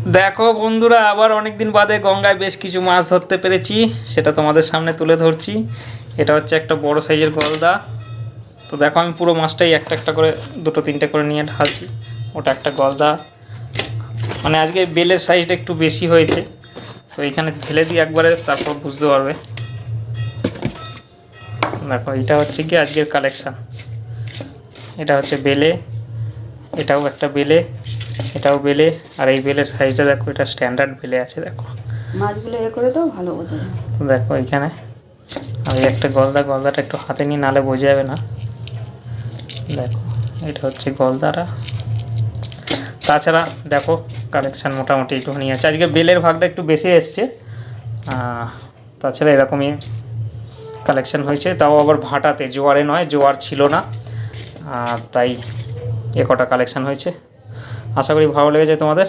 দেখো বন্ধুরা, আবার অনেক দিন বাদে গঙ্গায় বেশ কিছু মাছ ধরতে পেরেছি, সেটা তোমাদের সামনে তুলে ধরছি। এটা হচ্ছে একটা বড় সাইজের গলদা। তো দেখো আমি পুরো মাছটাই একটা একটা করে দুটো তিনটে করে নিয়ে ঢালছি। ওটা একটা গলদা, মানে আজকে বেলের সাইজটা একটু বেশি হয়েছে, তো এইখানে ঢেলে দিই একবারে, তারপর বুঝতে পারবে। দেখো এটা হচ্ছে কি আজকের কালেকশান। এটা হচ্ছে বেলে, এটাও একটা বেলে, এটাও বেলে। আর এই বেলের সাইজটা দেখো, এটা স্ট্যান্ডার্ড বেলে আছে। দেখো মাছগুলো করে দাও, ভালো বোঝা যায়। তো দেখো এখানে আমি একটা গলদাটা একটু হাতে নিয়ে, নালে বোঝা যাবে না। দেখো এটা হচ্ছে গলদাটা। তাছাড়া দেখো কালেকশান মোটামুটি একটুখানি আছে, আজকে বেলের ভাগটা একটু বেশি এসছে। তাছাড়া এরকমই কালেকশান হয়েছে, তাও আবার ভাটাতে, জোয়ারে নয়, জোয়ার ছিল না, তাই এ কটা কালেকশান হয়েছে। আশা করি ভালো লেগেছে তোমাদের।